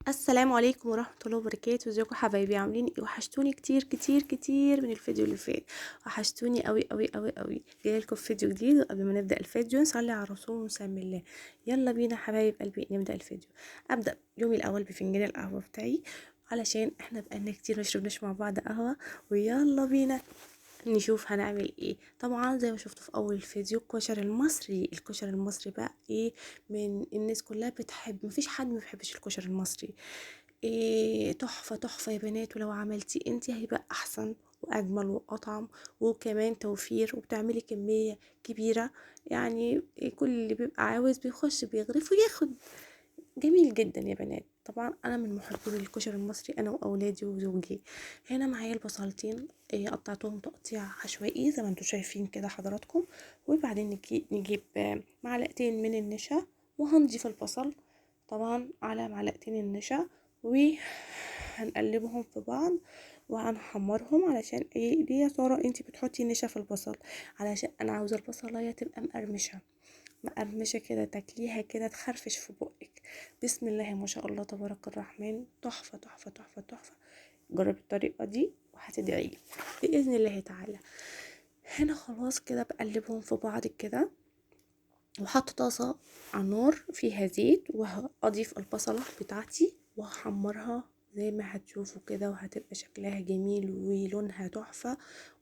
السلام عليكم ورحمة الله وبركاته. ازيكم حبايبي؟ عاملين ايه؟ وحشتوني كتير كتير كتير من الفيديو اللي فات. وحشتوني قوي قوي قوي قوي. جاي لكم فيديو جديد، وقبل ما نبدأ الفيديو نصلي على الرسول ونسمي الله. يلا بينا حبايب قلبي نبدأ الفيديو. ابدأ يومي الاول بفنجان القهوة بتاعي، علشان احنا بقالنا كتير مشربناش مع بعض قهوة. ويلا بينا نشوف هنعمل ايه. طبعا زي ما شفتوا في اول الفيديو، الكشري المصري بقى ايه، من الناس كلها بتحب، مفيش حد ما بيحبش الكشري المصري. إيه، تحفة تحفة يا بنات. ولو عملتي انتي هيبقى احسن واجمل واطعم، وكمان توفير، وبتعملي كمية كبيرة. يعني كل اللي بيبقى عاوز بيخش بيغرف وياخد. جميل جدا يا بنات. طبعا انا من محبين الكشري المصري، انا واولادي وزوجي. هنا معايا البصلتين، قطعتهم تقطيع عشوائي زي ما انتم شايفين كده حضراتكم. وبعدين نجيب معلقتين من النشا، وهنضيف البصل طبعا على معلقتين النشا، وهنقلبهم في بعض وهنحمرهم. علشان ايه؟ ليه يا ساره انتي بتحطي نشا في البصل؟ علشان انا عاوزه البصلايه تبقى مقرمشة كده، تاكليها كده تخرفش في بقك. بسم الله ما شاء الله تبارك الرحمن. تحفة تحفة تحفة تحفة. جربي الطريقة دي وهتدعيلي بإذن الله تعالى. هنا خلاص كده بقلبهم في بعض كده، وحط طاسة على النار فيها زيت، وهضيف البصلة بتاعتي وهحمرها زي ما هتشوفوا كده، وهتبقى شكلها جميل ولونها تحفة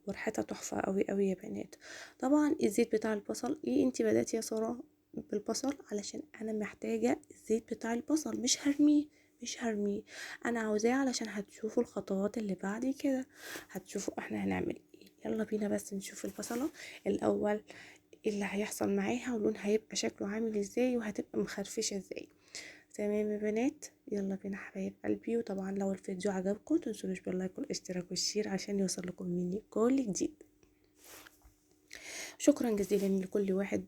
وريحتها تحفة قوي قوي يا بنات. طبعا الزيت بتاع البصل ايه، انتي بدأتي يا سارة بالبصل علشان انا محتاجة الزيت بتاع البصل، مش هرميه. انا عاوزاه علشان هتشوفوا الخطوات اللي بعد كده، هتشوفوا احنا هنعمل ايه. يلا بينا بس نشوف البصلة الاول اللي هيحصل معاها، ولونها هيبقى شكله عامل ازاي، وهتبقى مخرفشة ازاي. تمام يا بنات، يلا بينا حبايب قلبي. وطبعا لو الفيديو عجبكم متنسونوش باللايك والاشتراك والشير عشان يوصل لكم مني كل جديد. شكرا جزيلا لكل واحد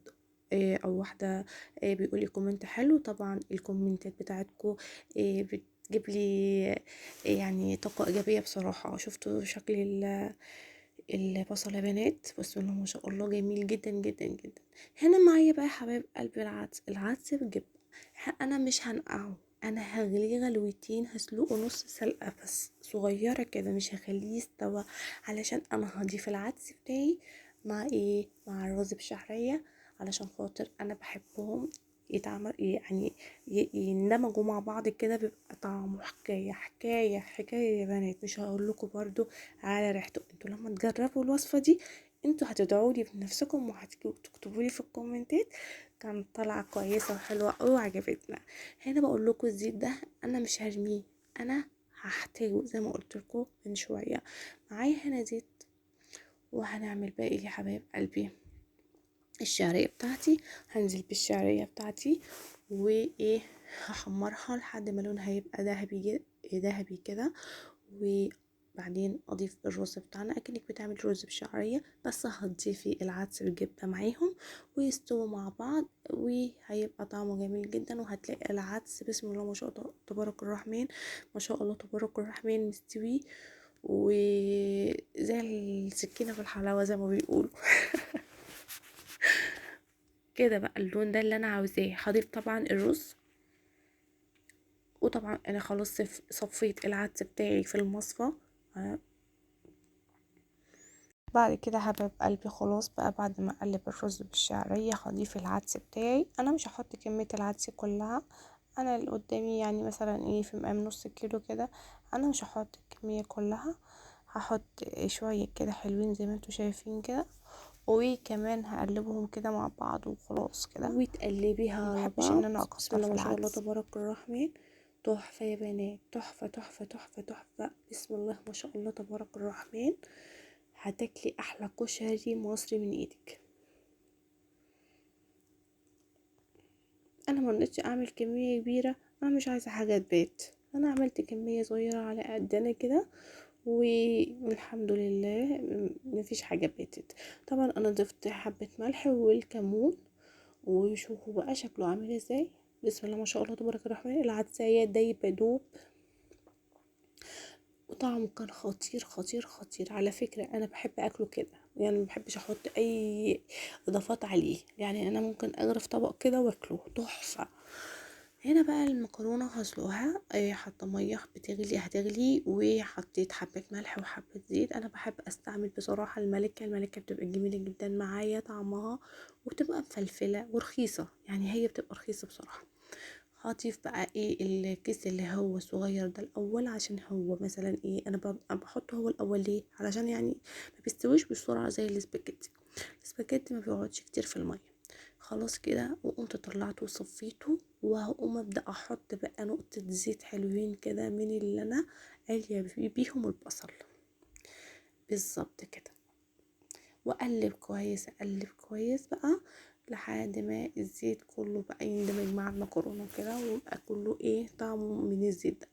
او واحدة بيقولي كومنت حلو. طبعا الكومنتات بتاعتكم بتجيب لي يعني طاقة ايجابية بصراحة. شفتوا شكل البصل يا بنات؟ بسم الله ما شاء الله، جميل جدا جدا جدا. هنا معايا بقى يا حبايب قلبي العدس بجبن. انا مش هنقعه، انا هغليه غلوتين، هسلقه نص سلقه بس صغيره كده، مش هخليه يستوى. علشان انا هضيف العدس بتاعي مع ايه، مع الرز بشعريه، علشان خاطر انا بحبهم يتعمل يعني يندمجوا مع بعض كده، بيبقى طعمه حكايه حكايه حكايه يا بنات. مش هقول لكم برضو على ريحته، انتوا لما تجربوا الوصفه دي انتوا هتدعوا لي بنفسكم، وهتكتبوا لي في الكومنتات كانت طالعه كويسه وحلوه قوي وعجبتنا. هنا بقول لكم الزيت ده انا مش هرميه، انا هحتاجه زي ما قلت لكم من شويه. معايا هنا زيت، وهنعمل بقى ايه يا حبايب قلبي؟ الشعريه بتاعتي، هنزل بالشعريه بتاعتي وايه، هحمرها لحد ما لونها يبقى ذهبي كده. وبعدين اضيف الرز بتاعنا اكنك بتعمل رز بشعريه، بس هتضيفي العدس بالجبنه معاهم ويستووا مع بعض، وهيبقى طعمه جميل جدا. وهتلاقي العدس بسم الله ما شاء الله تبارك الرحمن، ما شاء الله تبارك الرحمن مستوي وزي السكينه في الحلاوه زي ما بيقولوا. كده بقى اللون ده اللي انا عاوزاه. هضيف طبعا الرز، وطبعا انا خلاص صفيت العدس بتاعي في المصفى. بعد كده حبايب قلبي خلاص بقى، بعد ما اقلب الرز بالشعريه هضيف العدس بتاعي. انا مش هحط كميه العدس كلها، انا اللي قدامي يعني مثلا ايه في مقام نص كيلو كده، انا مش هحط الكميه كلها، هحط شويه كده حلوين زي ما انتوا شايفين كده. وكمان هقلبهم كده مع بعض وخلاص كده، وتقلبيها على مبحبش ان بعض. انا بسم اكتر الله في ما شاء الله العدس. تبارك الرحمن. تحفة يا بنات، تحفة تحفة تحفة تحفة. بسم الله ما شاء الله تبارك الرحمن. هتاكلي احلى كشري مصري من ايدك. انا مرضتش اعمل كمية كبيرة، انا مش عايزة حاجة تبات، انا عملت كمية صغيرة على قدنا كده، والحمد لله مفيش حاجة باتت. طبعا انا ضفت حبة ملح والكمون، وشوفوا بقى شكله عامل ازاي. بسم الله ما شاء الله تبارك الرحمن. العدسية دايبة دوب، وطعمه كان خطير خطير خطير. على فكرة انا بحب اكله كده، يعني ما بحبش احط اي اضافات عليه، يعني انا ممكن اغرف طبق كده واكله تحفة. هنا بقى المكرونه هسلقها، حاطه ميه بتغلي هتغلي، وحطيت حبه ملح وحبه زيت. انا بحب استعمل بصراحه الملكه بتبقى جميله جدا معايا طعمها، وبتبقى مفلفله ورخيصه، يعني هي بتبقى رخيصه بصراحه. هضيف بقى الكيس اللي هو صغير ده الاول، عشان هو مثلا انا بحطه هو الاول ليه، علشان يعني ما بيستويش بسرعه زي الاسباجيتي. الاسباجيتي ما بيقعدش كتير في الميه. خلاص كده، وقمت طلعته وصفيته، وهقوم ابدا احط بقى نقطه زيت حلوين كده من اللي انا قاليه بيهم البصل. بالظبط كده. واقلب كويس، اقلب كويس بقى لحد ما الزيت كله بقى يندمج مع المكرونه كده، ويبقى كله طعمه من الزيت ده.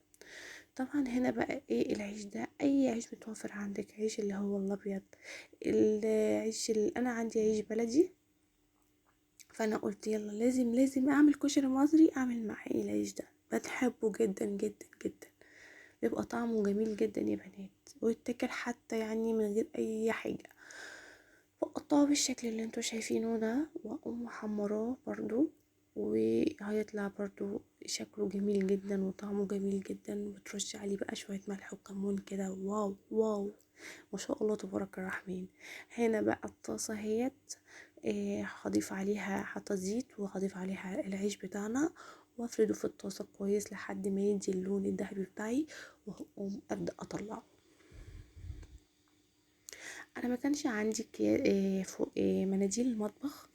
طبعا هنا بقى العيش ده، اي عيش متوفر عندك، عيش اللي هو الابيض، العيش اللي انا عندي عيش بلدي. فانا قلت يلا لازم اعمل كشري مصري، اعمل معاه العيش ده، بتحبه جدا جدا جدا. بيبقى طعمه جميل جدا يا بنات، ويتاكل حتى يعني من غير اي حاجه. بقطعه بالشكل اللي انتوا شايفينه ده، واقوم محمراه برضو، وهيطلع برضو شكله جميل جدا وطعمه جميل جدا. وترش عليه بقى شوية ملح وكمون كده، واو واو، ما شاء الله تبارك الرحمن. هنا بقى الطاسة هيت، هضيف عليها حتى زيت، وهضيف عليها العيش بتاعنا، وافرده في الطاسة كويس لحد ما يدي اللون الذهبي بتاعي، وهقوم ابدأ اطلعه. انا ما كانش عندي فوق مناديل المطبخ،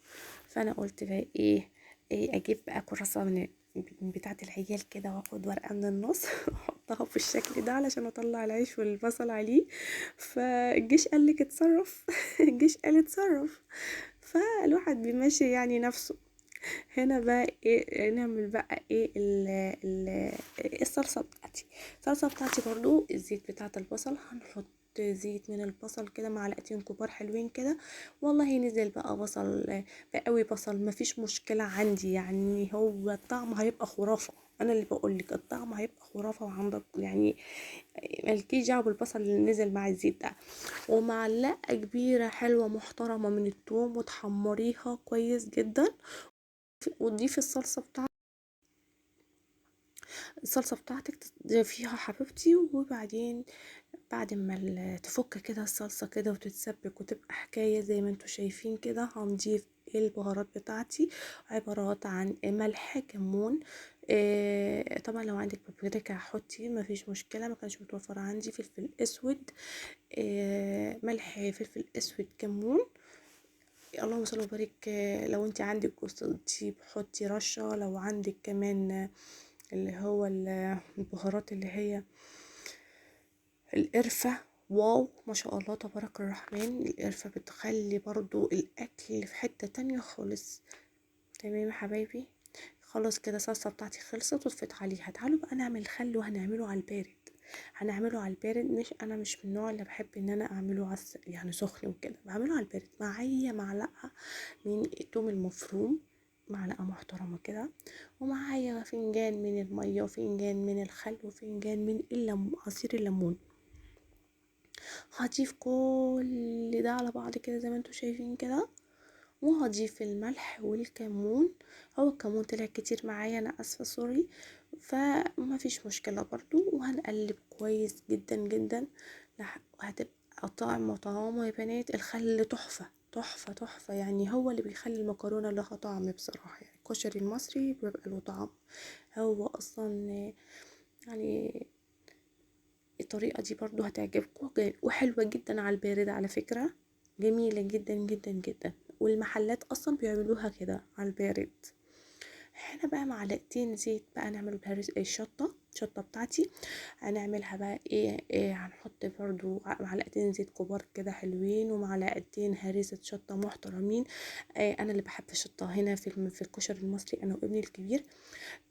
فانا قلت بقى اجيب بقى كراسة من بتاعة العيال كده، واخد ورقة من النص واحطها في الشكل ده علشان اطلع العيش والبصل عليه. فالجيش قال لك اتصرف الجيش قال اتصرف، فالواحد بيمشي يعني نفسه. هنا بقى نعمل بقى ال الصلصة بتاعتي. الصلصة بتاعتي برضو الزيت بتاعة البصل، هنحط زيت من البصل كده معلقتين كبار حلوين كده. والله نزل بقى بصل بقوي بصل مفيش مشكلة عندي، يعني هو الطعم هيبقى خرافة. انا اللي بقولك الطعم هيبقى خرافة وعندك يعني ملكيش دعوة بالبصل اللي نزل مع الزيت ده. ومعلقة كبيرة حلوة محترمة من الثوم، وتحمريها كويس جدا، وتضيفي الصلصة بتاعتك تضيفيها حبيبتي. وبعدين بعد ما تفك كده الصلصة كده وتتسبك وتبقى حكاية زي ما انتوا شايفين كده، هنضيف البهارات بتاعتي، عبارات عن ملح، كمون، طبعا لو عندك بابريكا حطي مفيش مشكلة، ما كانش متوفر عندي. فلفل اسود، ملح، فلفل اسود، كمون. اللهم صل وبارك. لو انت عندك جوز الطيب حطي رشة، لو عندك كمان اللي هو البهارات اللي هي القرفة، واو ما شاء الله تبارك الرحمن، القرفة بتخلي برضو الأكل في حتة تانية خالص. تمام يا حبايبي. خلاص كده الصلصة بتاعتي خلصت وطفيت عليها. تعالوا بقى نعمل خل، وهنعمله على البارد. هنعمله على البارد، مش انا مش من النوع اللي بحب ان انا اعمله يعني سخن وكده، بعمله على البارد. معايا معلقة من الثوم المفروم، معلقة محترمة كده، ومعايا فنجان من المية، وفنجان من الخل، وفنجان من عصير الليمون. هضيف كل ده على بعض كده زي ما انتوا شايفين كده، وهضيف الملح والكمون. هو الكمون طلع كتير معايا، انا اسفة سوري، فما فيش مشكلة برضو. وهنقلب كويس جدا جدا، وهتبقى طعمه يا بنات. الخل تحفة تحفة تحفة، يعني هو اللي بيخلي المكرونة لها طعم بصراحة. يعني الكشري المصري بيبقى له طعم، هو اصلا يعني الطريقة دي برضو هتعجبكم، وحلوة جدا على البارد على فكرة، جميلة جدا جدا جدا. والمحلات اصلا بيعملوها كده على البارد. هنا بقى معلقتين زيت بقى نعمل بها الشطة بتاعتي. هنعملها بقى هنحط برضو معلقتين زيت كبار كده حلوين، ومعلقتين هريسة شطة محترمين. انا اللي بحب الشطة هنا في الكشري المصري، انا وابني الكبير.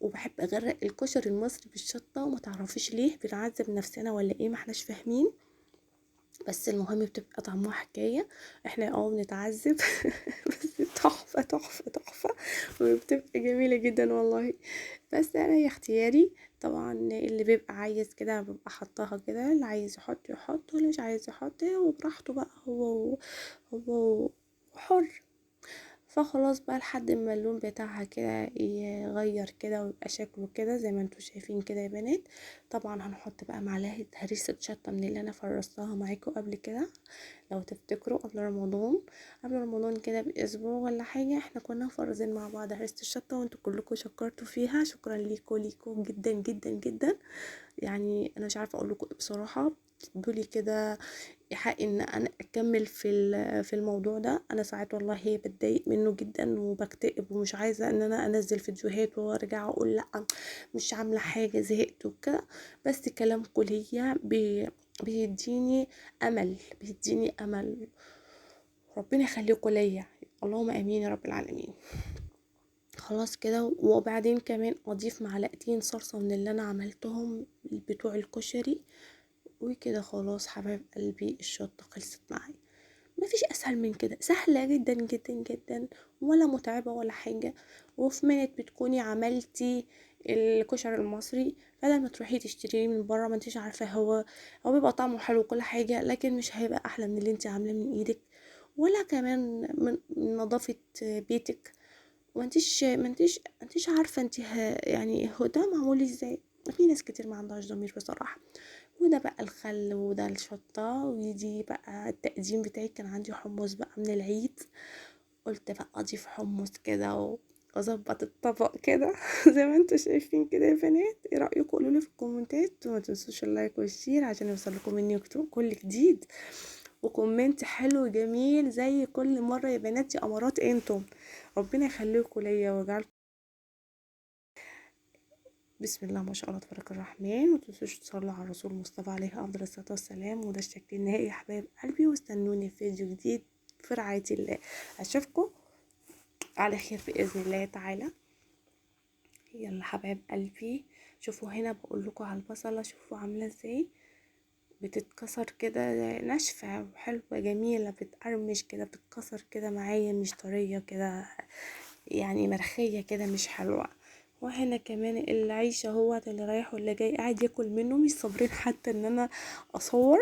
وبحب اغرق الكشري المصري بالشطة، وما تعرفيش ليه بنعذب نفسنا ولا ايه، ما احناش فاهمين. بس المهم بتبقى طعمها حكاية. احنا بنتعذب بس تحفة تحفة تحفة، وبتبقى جميلة جدا والله. بس انا هي اختياري طبعا، اللي بيبقى عايز كده ببقى حطاها كده، اللي عايز يحط يحط، واللي مش عايز يحط وبراحته بقى، هو حر. فخلاص بقى لحد ما اللون بتاعها كده يغير كده ويبقى شكله كده زي ما انتوا شايفين كده يا بنات. طبعا هنحط بقى معلقه هريسه شطه من اللي انا فرستها معاكم قبل كده، لو تفتكروا قبل رمضان. قبل رمضان كده باسبوع ولا حاجه احنا كنا فرزين مع بعض هريسه الشطه، وانتوا كلكم شكرتوا فيها. شكرا ليكم جدا جدا جدا. يعني انا مش عارفه اقول لكم بصراحه، دولي كده حق ان انا اكمل في الموضوع ده. انا ساعات والله بتضايق منه جدا وبكتئب ومش عايزه ان انا انزل فيديوهات وارجع اقول لا مش عامله حاجه زهقت وكده. بس كلامكم ليا بيديني امل، بيديني امل. ربنا يخليكم ليا، اللهم امين يا رب العالمين. خلاص كده. وبعدين كمان اضيف معلقتين صلصه من اللي انا عملتهم بتوع الكشري. وكده خلاص حبايب قلبي الشطه خلصت معايا. مفيش اسهل من كده، سهله جدا جدا جدا ولا متعبه ولا حاجه. وفي منت بتكوني عملتي الكشري المصري، بدل ما تروحي تشتريه من بره ما انتيش عارفه هو بيبقى طعمه حلو وكل حاجه، لكن مش هيبقى احلى من اللي انتي عاملاه من ايدك، ولا كمان من نظافه بيتك. ما انتيش عارفه انتي يعني هو ده معمول ازاي. في ناس كتير ما عندهاش ضمير بصراحه. وده بقى الخل وده الشطة، ودي بقى التقديم بتاعي. كان عندي حمص بقى من العيد، قلت بقى اضيف حمص كده واظبط الطبق كده زي ما انتوا شايفين كده يا بنات. ايه رايكم؟ قولوا لي في الكومنتات، وما تنسوش اللايك والشير عشان يوصل لكم مني كل جديد. وكومنت حلو جميل زي كل مره يا بنات، يا امارات انتم. ربنا يخليكم ليا ويجعلكم. بسم الله ما شاء الله تبارك الرحمن. ومتنسوش تصلوا على الرسول المصطفى عليه افضل الصلاه والسلام. وده الشكل النهائي يا حبايب قلبي، واستنوني في فيديو جديد في رعايه الله. اشوفكم على خير باذن الله تعالى. يلا حبايب قلبي، شوفوا هنا بقول لكم على البصله، شوفوا عامله ازاي بتتكسر كده ناشفه وحلوه جميله، بتقرمش كده بتتكسر كده معايا، مش طريه كده يعني مرخية كده مش حلوة. وهنا كمان العيش اهوت اللي رايح واللي جاي قاعد ياكل منه، مش صابرين حتى ان انا اصور